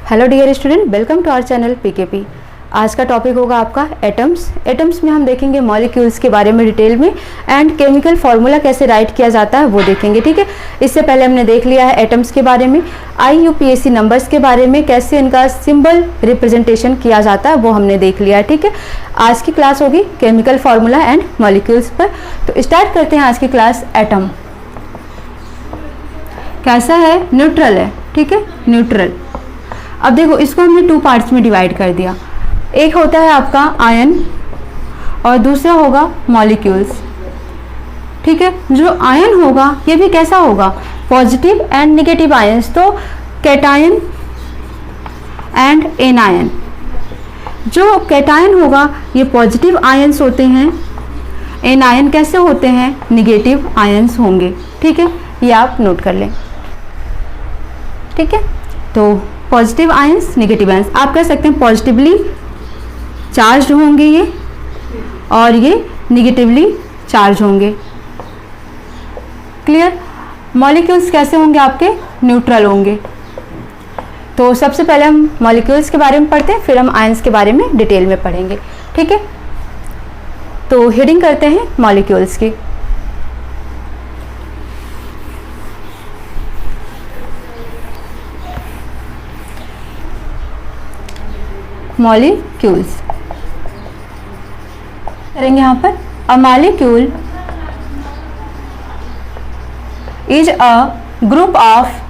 Hello dear student, welcome to our channel PKP. आज का topic होगा आपका एटम्स। एटम्स में हम देखेंगे मॉलिक्यूल्स के बारे में डिटेल में एंड केमिकल फार्मूला कैसे राइट किया जाता है वो देखेंगे। ठीक है, इससे पहले हमने देख लिया है एटम्स के बारे में, IUPAC नंबर्स के बारे में, कैसे इनका सिंबल रिप्रेजेंटेशन किया जाता है वो हमने देख लिया है। ठीक है, आज की क्लास होगी केमिकल फार्मूला एंड मॉलिक्यूल्स पर। तो स्टार्ट करते हैं आज की क्लास। एटम कैसा है? न्यूट्रल है। ठीक है, न्यूट्रल। अब देखो, इसको हमने टू पार्ट्स में डिवाइड कर दिया। एक होता है आपका आयन और दूसरा होगा मॉलिक्यूल्स। ठीक है, जो आयन होगा ये भी कैसा होगा? पॉजिटिव एंड नेगेटिव आयंस, तो कैटायन एंड एनायन। जो कैटायन होगा ये पॉजिटिव आयंस होते हैं, एनायन कैसे होते हैं? नेगेटिव आयंस होंगे। ठीक है, ये आप नोट कर लें। ठीक है, तो पॉजिटिव आयंस, नेगेटिव आयंस, आप कह सकते हैं पॉजिटिवली चार्ज होंगे ये और ये निगेटिवली चार्ज होंगे। क्लियर? मॉलिक्यूल्स कैसे होंगे आपके? न्यूट्रल होंगे। तो सबसे पहले हम मॉलिक्यूल्स के बारे में पढ़ते हैं, फिर हम आयंस के बारे में डिटेल में पढ़ेंगे। ठीक है, तो हेडिंग करते हैं मॉलिक्यूल्स की। मॉलिक्यूल्स करेंगे यहाँ पर। A molecule is a group of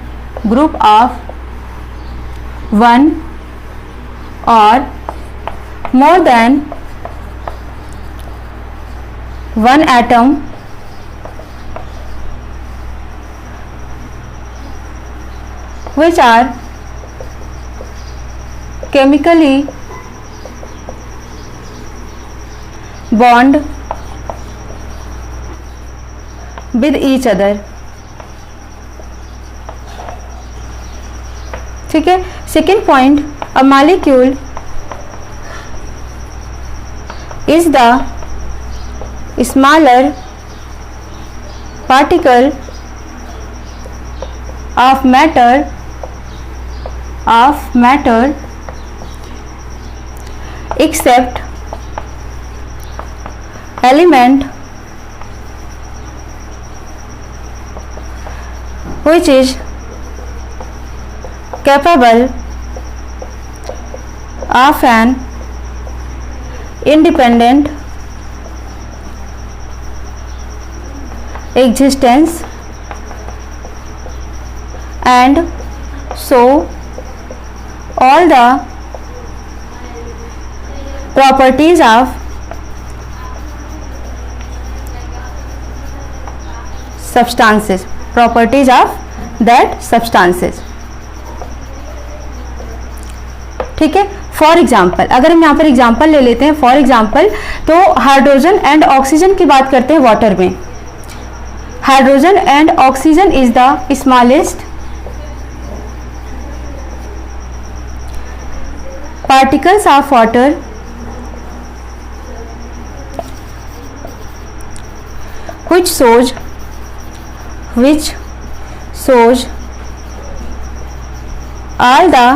one or more than one atom which are chemically bond with each other। ठीक है, second point, a molecule is the smaller particle of matter except element which is capable of an independent existence, and so all the properties of substances, properties of that substances। ठीक है, for example, अगर हम यहाँ पर example ले लेते हैं, for example तो हाइड्रोजन एंड ऑक्सीजन की बात करते हैं वाटर में। Hydrogen and oxygen is the smallest particles of water which shows all the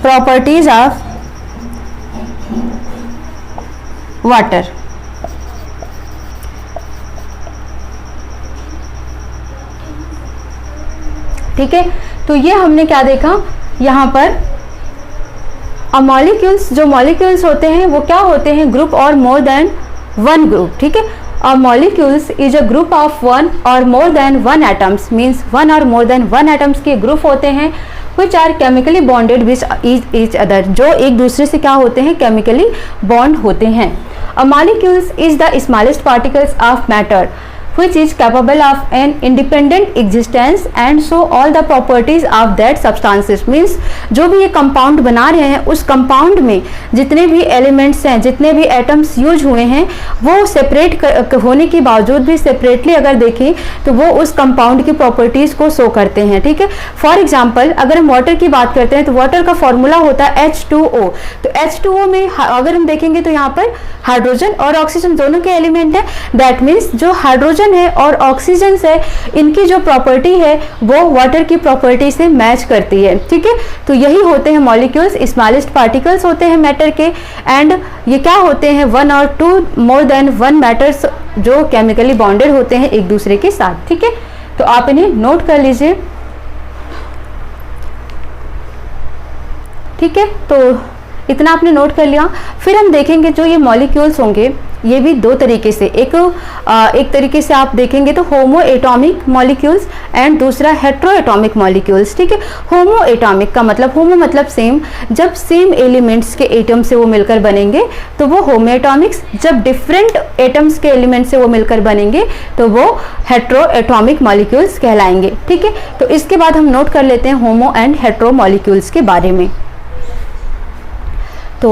properties of water। ठीक है, तो ये हमने क्या देखा यहाँ पर? मॉलिक्यूल्स, जो मॉलिक्यूल्स होते हैं वो क्या होते हैं? ग्रुप और मोर देन वन ग्रुप। ठीक है, molecules is a group of one or more than one atoms, means one or more than one atoms के ग्रुप होते हैं which are chemically bonded with each other, जो एक दूसरे से क्या होते हैं? केमिकली बॉन्ड होते हैं। A molecules is the smallest particles of matter which is capable of an independent existence and so all the properties of that substances, means जो भी ये कंपाउंड बना रहे हैं उस कंपाउंड में जितने भी एलिमेंट्स हैं, जितने भी एटम्स यूज हुए हैं वो सेपरेट होने के बावजूद भी सेपरेटली अगर देखें तो वो उस कंपाउंड की प्रॉपर्टीज को शो करते हैं। ठीक है, फॉर एग्जाम्पल अगर हम वाटर की बात करते हैं तो वाटर का फॉर्मूला होता है H2O। तो H2O में अगर हम देखेंगे तो यहाँ पर हाइड्रोजन और ऑक्सीजन दोनों के एलिमेंट है। दैट मीन्स जो हाइड्रोजन नाइट्रोजन है और ऑक्सीजन है, इनकी जो प्रॉपर्टी है वो वाटर की प्रॉपर्टी से मैच करती है, ठीक है। तो यही होते हैं मॉलिक्यूल्स, स्मॉलेस्ट पार्टिकल्स होते हैं मैटर के, एंड ये क्या होते हैं, वन और two more than one matters जो केमिकली बॉन्डेड होते हैं एक दूसरे के साथ, ठीक है। तो आप इन्हें नोट कर लीजिए, ठीक है। तो इतना आपने नोट कर लिया। फिर हम देखेंगे जो ये मॉलिक्यूल्स होंगे ये भी दो तरीके से, एक तरीके से आप देखेंगे तो होमो एटॉमिक मॉलिक्यूल्स एंड दूसरा हेट्रो एटॉमिक मॉलिक्यूल्स, ठीक है। होमो एटॉमिक का मतलब, होमो मतलब सेम, जब सेम एलिमेंट्स के एटम से वो मिलकर बनेंगे तो वो होमो एटॉमिक्स, जब डिफरेंट एटम्स के एलिमेंट से वो मिलकर बनेंगे तो वो हेट्रो एटॉमिक मॉलिक्यूल्स कहलाएंगे, ठीक है। तो इसके बाद हम नोट कर लेते हैं होमो एंड हेट्रो मॉलिक्यूल्स के बारे में। तो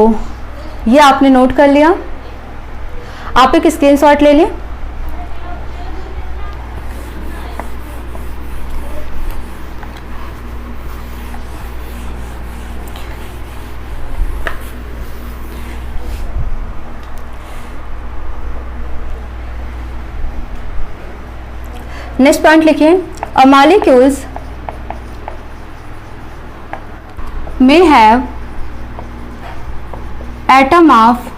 ये आपने नोट कर लिया, आप एक स्क्रीनशॉट ले लें। नेक्स्ट पॉइंट लिखिए, अ molecules may have atom of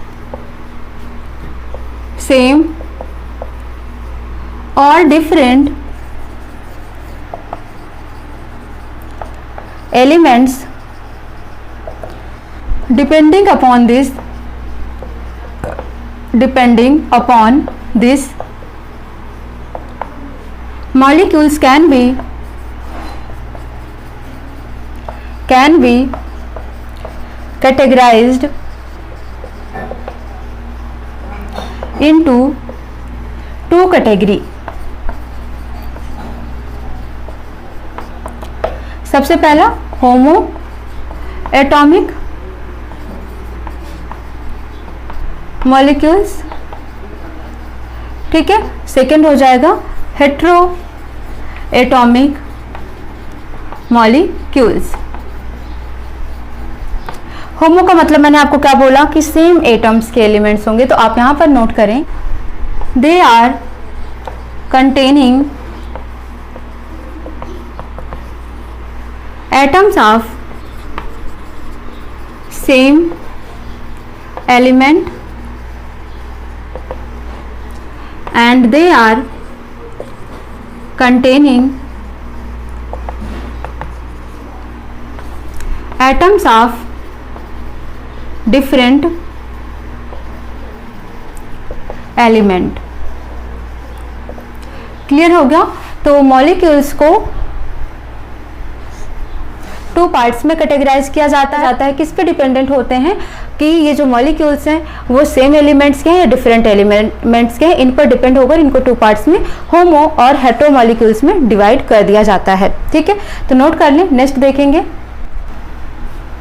same or different elements depending upon this molecules can be categorized into two category। सबसे पहला होमो एटॉमिक मॉलिक्यूल्स, ठीक है। सेकंड हो जाएगा हेट्रो एटॉमिक मॉलिक्यूल्स। होमो का मतलब मैंने आपको क्या बोला कि सेम एटम्स के एलिमेंट्स होंगे, तो आप यहां पर नोट करें, they are containing atoms of same element and they are containing atoms of different element. Clear हो गया। तो मॉलिक्यूल्स को टू पार्ट्स में कैटेगराइज किया जाता है। किस पे डिपेंडेंट होते हैं कि ये जो मॉलिक्यूल्स हैं वो सेम एलिमेंट्स के हैं या डिफरेंट एलिमेंट्स के हैं, इन पर डिपेंड होकर इनको टू पार्ट्स में होमो और हेट्रो मॉलिक्यूल्स में डिवाइड कर दिया जाता है, ठीक है। तो नोट कर लें, नेक्स्ट देखेंगे,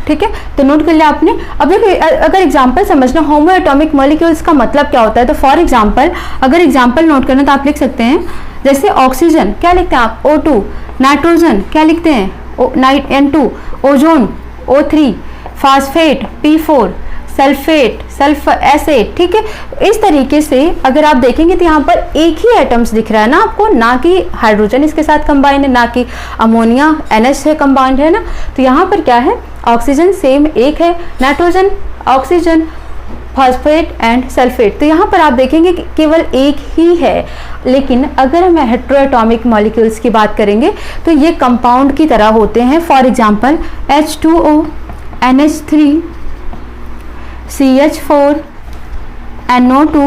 ठीक है। तो नोट कर लिया आपने। अब अगर एग्जांपल समझना होमो एटॉमिक मॉलिक्यूल्स का मतलब क्या होता है, तो फॉर एग्जांपल अगर एग्जांपल नोट करना तो आप लिख सकते हैं, जैसे ऑक्सीजन क्या लिखते हैं आप, O2, नाइट्रोजन क्या लिखते हैं, N2, ozone O3, phosphate P4, sulphate sulphur acid, ठीक है। इस तरीके से अगर आप देखेंगे तो यहाँ पर एक ही एटम्स दिख रहा है ना आपको, ना कि हाइड्रोजन इसके साथ कंबाइंड है, ना कि अमोनिया NH से कंबाइंड है ना। तो यहाँ पर क्या है, ऑक्सीजन सेम एक है, nitrogen, oxygen, phosphate and sulphate. तो यहाँ पर आप देखेंगे कि केवल एक ही है। लेकिन अगर हम हेट्रो एटॉमिक मॉलिक्यूल्स की बात करेंगे तो ये कंपाउंड की तरह होते हैं। For example H2O, NH3, CH4, NO2,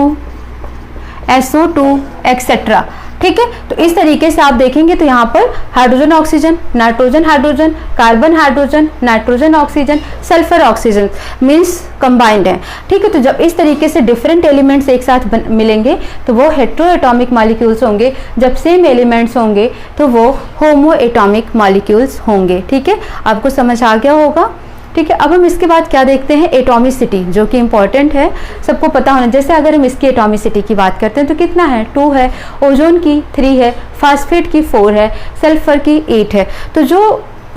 SO2 etcetera, ठीक है। तो इस तरीके से आप देखेंगे तो यहाँ पर hydrogen oxygen, nitrogen hydrogen, carbon hydrogen, nitrogen oxygen, sulphur oxygen means combined है, ठीक है। तो जब इस तरीके से डिफरेंट एलिमेंट्स एक साथ मिलेंगे तो वो हेट्रो एटॉमिक मॉलिक्यूल्स होंगे, जब सेम एलिमेंट्स होंगे तो वो होमो एटॉमिक मॉलिक्यूल्स होंगे, ठीक है। आपको समझ आ गया होगा, ठीक है। अब हम इसके बाद क्या देखते हैं, एटॉमिसिटी, जो कि इंपॉर्टेंट है, सबको पता होना। जैसे अगर हम इसकी एटॉमिसिटी की बात करते हैं तो कितना है, 2 है, ओजोन की 3 है, फास्फेट की 4 है, सल्फर की 8 है। तो जो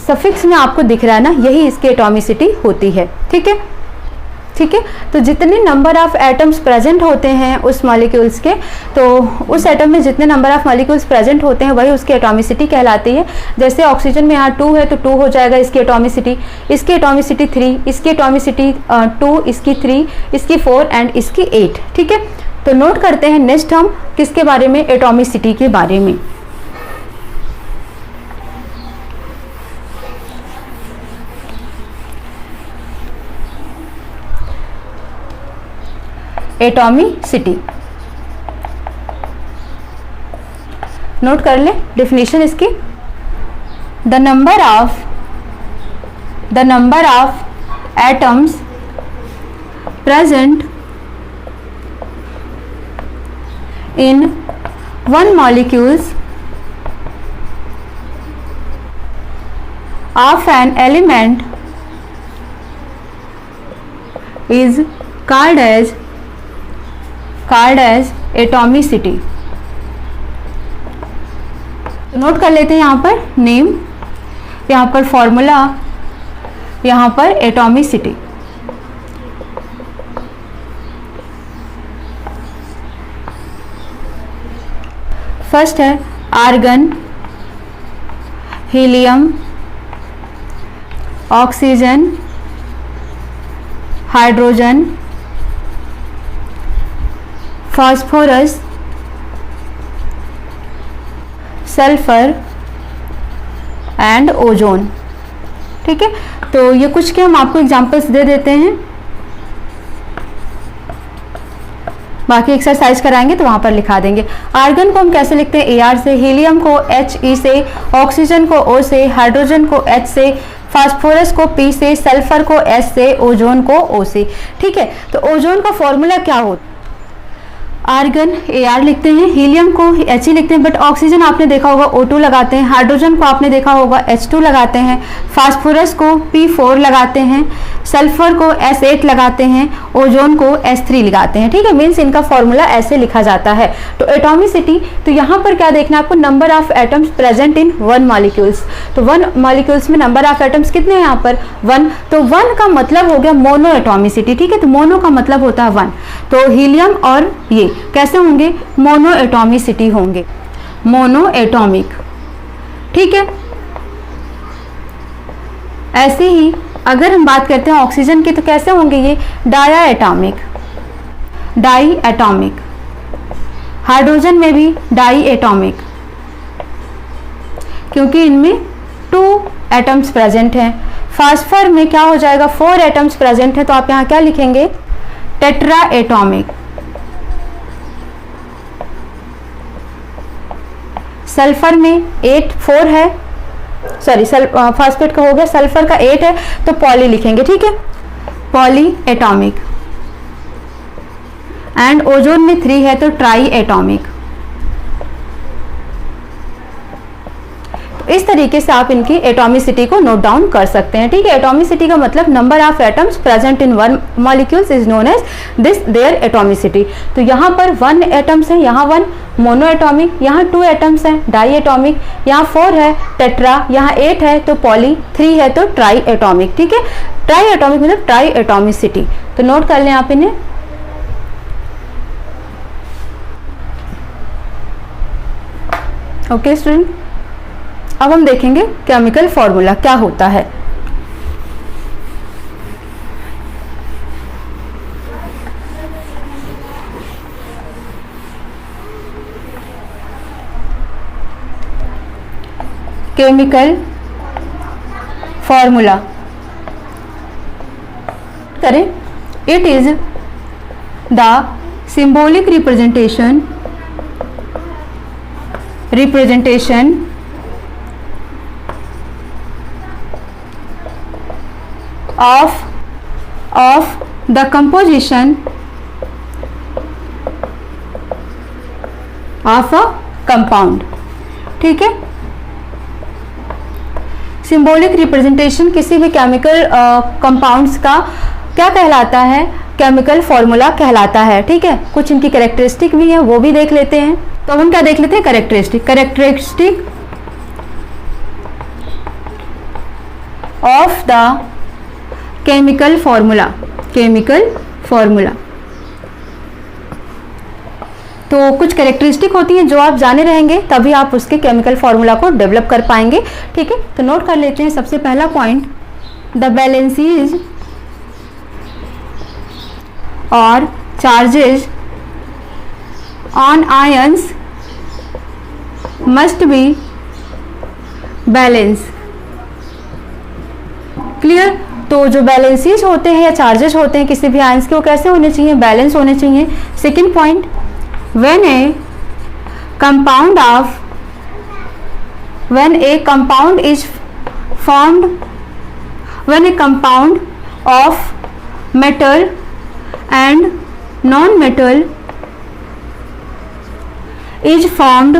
सफिक्स में आपको दिख रहा है ना, यही इसकी एटॉमिसिटी होती है, ठीक है। ठीक है। तो जितने नंबर ऑफ एटम्स प्रेजेंट होते हैं उस मॉलिक्यूल्स के, तो उस एटम में जितने नंबर ऑफ मॉलिक्यूल्स प्रेजेंट होते हैं वही उसकी एटॉमिसिटी कहलाती है। जैसे ऑक्सीजन में यहाँ 2 है तो 2 हो जाएगा इसकी एटॉमिसिटी 3, इसकी एटॉमिसिटी 2, इसकी 3, इसकी 4 एंड इसकी 8। ठीक है, तो नोट करते हैं नेक्स्ट हम किसके बारे में, एटॉमिसिटी के बारे में। एटॉमिसिटी नोट कर ले डेफिनेशन इसकी। The number of atoms present in one molecules of an element is called as atomicity. Note कर लेते हैं यहाँ पर नेम, यहाँ पर फॉर्मूला, यहाँ पर एटॉमिसिटी। फर्स्ट है argon, helium, oxygen, hydrogen, phosphorus, sulphur and ozone. ठीक है, तो ये कुछ के हम आपको एग्जांपल्स दे देते हैं, बाकी एक्सरसाइज कराएंगे तो वहां पर लिखा देंगे। आर्गन को हम कैसे लिखते हैं, AR से, हीलियम को HE से, ऑक्सीजन को O से, हाइड्रोजन को H से, फास्फोरस को P से, सल्फर को S से, ओजोन को O से। ठीक है, तो ओजोन का फॉर्मूला क्या होता है, आर्गन AR लिखते हैं, हीलियम को He लिखते हैं, बट ऑक्सीजन आपने देखा होगा O2 लगाते हैं, हाइड्रोजन को आपने देखा होगा H2 लगाते हैं, फास्फोरस को P4 लगाते हैं, सल्फर को S8 लगाते हैं, ओजोन को S3 लगाते हैं। ठीक है, मीन्स इनका फॉर्मूला ऐसे लिखा जाता है। तो एटॉमिसिटी, तो यहाँ पर क्या देखना है आपको, number of atoms present in one molecules. तो वन मॉलिक्यूल्स में नंबर ऑफ एटम्स कितने हैं यहाँ पर, 1। तो 1 का मतलब हो गया मोनो एटॉमिसिटी। ठीक है, तो मोनो का मतलब होता है 1। तो हीलियम और ये कैसे होंगे, मोनो एटॉमिसिटी होंगे, मोनो एटॉमिक। ठीक है, ऐसे ही अगर हम बात करते हैं ऑक्सीजन की तो कैसे होंगे ये, diatomic, diatomic. Hydrogen में भी डाई एटॉमिक, क्योंकि इनमें 2 एटम्स प्रेजेंट हैं। फास्फर में क्या हो जाएगा, 4 एटम्स प्रेजेंट है, तो आप यहाँ क्या लिखेंगे, टेट्रा एटॉमिक। सल्फर में 4 है, सॉरी फास्फेट का हो गया, सल्फर का 8 है, तो पॉली लिखेंगे। ठीक है, पॉली एटॉमिक। एंड ओजोन में 3 है तो ट्राई एटॉमिक। इस तरीके से आप इनकी एटॉमिसिटी को नोट डाउन कर सकते हैं। ठीक है, एटॉमिसिटी का मतलब number of atoms present in one molecules is known as this their atomicity. तो यहाँ पर 1 एटम्स है, यहाँ 1 मोनो एटॉमिक, यहाँ 2 एटम्स हैं डाई एटॉमिक, यहाँ 4 है टेट्रा, यहाँ 8 है तो पॉली, 3 है तो ट्राई एटॉमिक। ठीक है, ट्राई एटॉमिक मतलब ट्राई एटॉमिसिटी। तो नोट कर लें आप इन्हें। ओके स्टूडेंट, अब हम देखेंगे केमिकल फॉर्मूला क्या होता है। केमिकल फॉर्मूला करें, it is the symbolic representation of the composition of a compound। ठीक है, सिंबॉलिक रिप्रेजेंटेशन किसी भी केमिकल कंपाउंड्स का क्या कहलाता है, केमिकल फॉर्मूला कहलाता है। ठीक है, कुछ इनकी कैरेक्टरिस्टिक भी है, वो भी देख लेते हैं। तो हम क्या देख लेते हैं, characteristic of the chemical formula. Chemical formula. तो कुछ कैरेक्टरिस्टिक होती हैं जो आप जाने रहेंगे तभी आप उसके केमिकल फॉर्मूला को डेवलप कर पाएंगे। ठीक है, तो नोट कर लेते हैं सबसे पहला पॉइंट, द बैलेंसेज और charges on ions must be balance. Clear? तो जो बैलेंसेज होते हैं या चार्जेस होते हैं किसी भी आयंस के, वो कैसे होने चाहिए? बैलेंस होने चाहिए। Second point, when a compound is formed, when a compound of metal and non-metal is formed,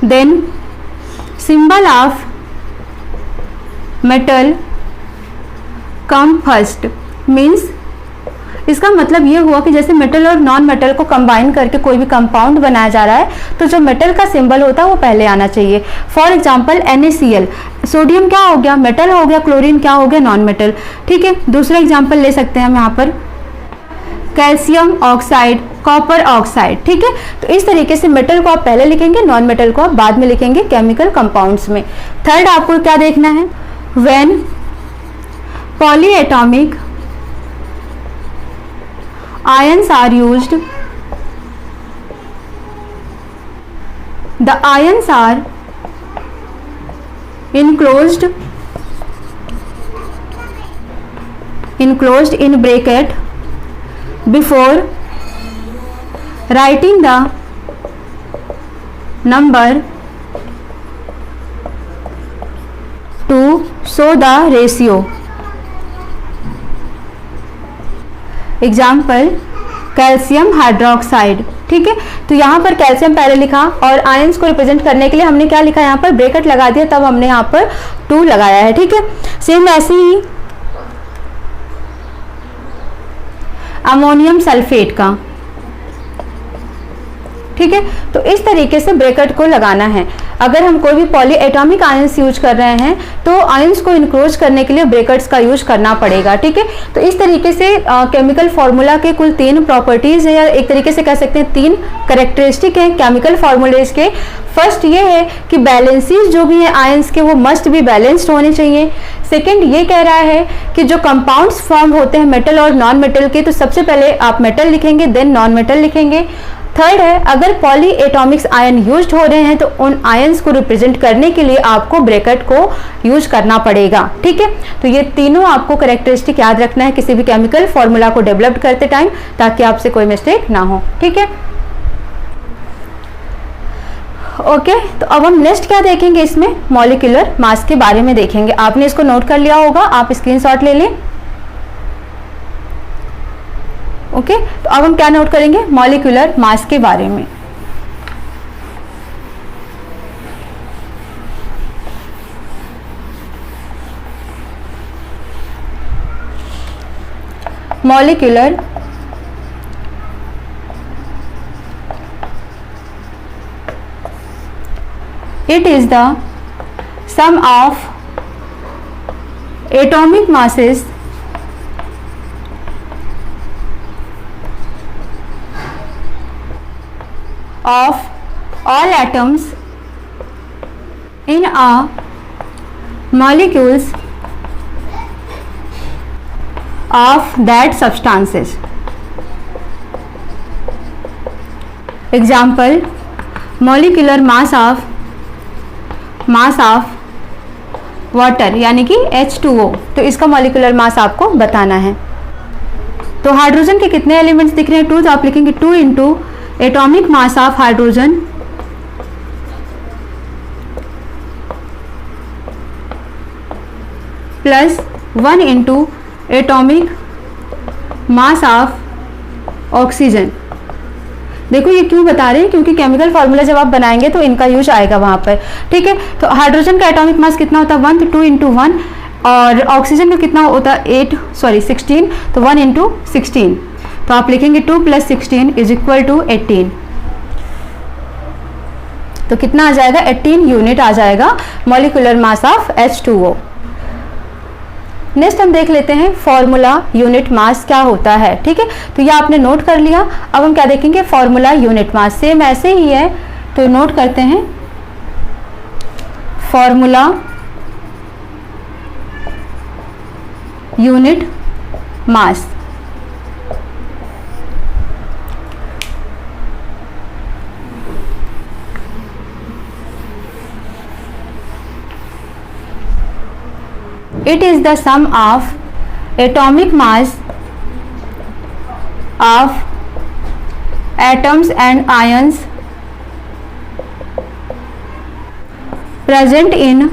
then symbol of metal come first। means इसका मतलब ये हुआ कि जैसे मेटल और नॉन मेटल को कंबाइन करके कोई भी कंपाउंड बनाया जा रहा है तो जो मेटल का सिंबल होता है वो पहले आना चाहिए। फॉर एग्जांपल NaCl, सोडियम क्या हो गया? मेटल हो गया। क्लोरीन क्या हो गया? Non metal. ठीक है, दूसरा एग्जांपल ले सकते हैं हम यहाँ पर, कैल्शियम ऑक्साइड, कॉपर ऑक्साइड। ठीक है, तो इस तरीके से मेटल को आप पहले लिखेंगे, नॉन मेटल को आप बाद में लिखेंगे केमिकल कंपाउंड्स में। थर्ड आपको क्या देखना है, when polyatomic ions are used, the ions are enclosed in bracket before writing the number to show the ratio। Example, calcium hydroxide. ठीक है, तो यहाँ पर कैल्शियम पहले लिखा और आयंस को रिप्रेजेंट करने के लिए हमने क्या लिखा? यहाँ पर ब्रैकेट लगा दिया, तब हमने यहाँ पर 2 लगाया है। ठीक है, सेम ऐसे ही अमोनियम सल्फेट का। ठीक है, तो इस तरीके से ब्रैकेट को लगाना है। अगर हम कोई भी पॉलीएटॉमिक आयंस यूज कर रहे हैं तो आयंस को इनक्लोज करने के लिए ब्रैकेट्स का यूज करना पड़ेगा। ठीक है, तो इस तरीके से केमिकल फॉर्मूला के कुल 3 प्रॉपर्टीज है, या एक तरीके से कह सकते हैं 3 कैरेक्टरिस्टिक हैं केमिकल फॉर्मूलेज के। फर्स्ट ये है कि बैलेंसेज जो भी हैं आयंस के वो मस्ट भी बैलेंस्ड होने चाहिए। सेकेंड ये कह रहा है कि जो कंपाउंड्स फॉर्म होते हैं मेटल और नॉन मेटल के, तो सबसे पहले आप मेटल लिखेंगे देन नॉन मेटल लिखेंगे। थर्ड है, अगर पॉलीएटॉमिक्स आयन यूज हो रहे हैं तो उन आयंस को रिप्रेजेंट करने के लिए आपको ब्रैकेट को यूज करना पड़ेगा। ठीक है, तो ये तीनों आपको कैरेक्टरिस्टिक याद रखना है किसी भी केमिकल फॉर्मूला को डेवलप करते टाइम, ताकि आपसे कोई मिस्टेक ना हो। ठीक है, ओके, तो अब हम नेक्स्ट क्या देखेंगे, इसमें मॉलिक्यूलर मास के बारे में देखेंगे। आपने इसको नोट कर लिया होगा, आप स्क्रीनशॉट ले लें। ओके, तो अब हम क्या नोट करेंगे, मॉलिक्यूलर मास के बारे में। Molecular it is the sum of atomic masses of all atoms in a molecules of that substances. Example, molecular mass of water यानी कि H2O, तो इसका मॉलिक्यूलर मास आपको बताना है। तो हाइड्रोजन के कितने एलिमेंट्स दिख रहे हैं, 2, तो आप लिखेंगे 2 into atomic mass of hydrogen plus 1 into atomic mass of oxygen. देखो ये क्यों बता रहे हैं, क्योंकि केमिकल फार्मूला जब आप बनाएंगे तो इनका यूज आएगा वहां पर। ठीक है, तो हाइड्रोजन का एटॉमिक मास कितना होता है 1, तो 2 इंटू 1, और ऑक्सीजन का कितना होता है 16, तो 1 इंटू 16, तो आप लिखेंगे 2 + 16 इज इक्वल टू 18। तो कितना आ जाएगा 18 यूनिट आ जाएगा molecular mass of H2O। Next हम देख लेते हैं फॉर्मूला यूनिट मास क्या होता है। ठीक है, तो ये आपने नोट कर लिया। अब हम क्या देखेंगे, फॉर्मूला यूनिट मास सेम ऐसे ही है, तो नोट करते हैं formula unit mass. It is the sum of atomic mass of atoms and ions present in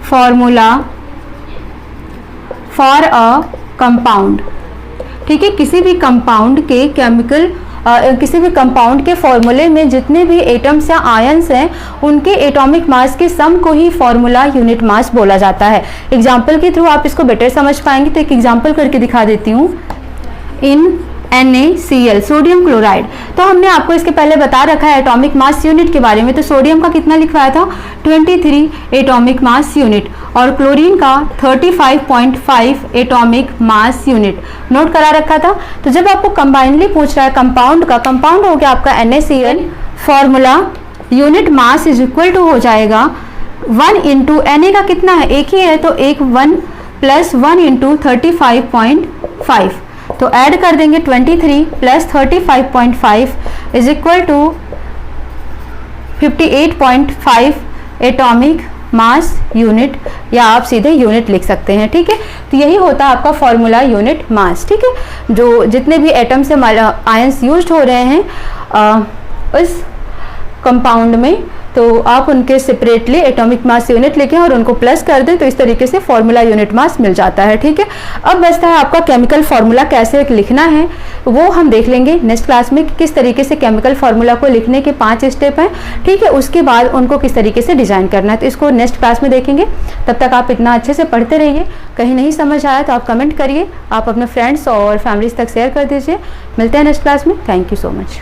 formula for a compound। ठीक है, किसी भी कंपाउंड के किसी भी कंपाउंड के फॉर्मूले में जितने भी एटम्स या आयंस हैं उनके एटॉमिक मास के सम को ही फॉर्मूला यूनिट मास बोला जाता है। एग्जाम्पल के थ्रू आप इसको बेटर समझ पाएंगे, तो एक एग्जाम्पल करके दिखा देती हूँ। इन NaCl सोडियम क्लोराइड, तो हमने आपको इसके पहले बता रखा है एटॉमिक मास यूनिट के बारे में। तो सोडियम का कितना लिखवाया था, 23 एटॉमिक मास यूनिट, और क्लोरीन का 35.5 एटॉमिक मास यूनिट नोट करा रखा था। तो जब आपको कंबाइनली पूछ रहा है कंपाउंड का, कंपाउंड हो गया आपका NaCl, formula unit mass is equal to हो जाएगा 1 इंटू Na का कितना है, एक ही है, तो 1 प्लस 1 इंटू 35.5, तो ऐड कर देंगे 23 plus 35.5 is equal to 58.5 atomic mass unit, या आप सीधे यूनिट लिख सकते हैं। ठीक है, तो यही होता है आपका फॉर्मूला यूनिट मास। ठीक है, जो जितने भी एटम्स से आयंस यूज्ड हो रहे हैं उस कंपाउंड में, तो आप उनके सेपरेटली एटॉमिक मास यूनिट लिखें और उनको प्लस कर दें, तो इस तरीके से फॉर्मूला यूनिट मास मिल जाता है। ठीक है, अब बचता है आपका केमिकल फार्मूला कैसे लिखना है, वो हम देख लेंगे नेक्स्ट क्लास में, किस तरीके से केमिकल फार्मूला को लिखने के 5 स्टेप हैं। ठीक है, उसके बाद उनको किस तरीके से डिजाइन करना है, तो इसको नेक्स्ट क्लास में देखेंगे। तब तक आप इतना अच्छे से पढ़ते रहिए। कहीं नहीं समझ आया तो आप कमेंट करिए, आप अपने फ्रेंड्स और फैमिलीज तक शेयर कर दीजिए। मिलते हैं नेक्स्ट क्लास में। Thank you so much.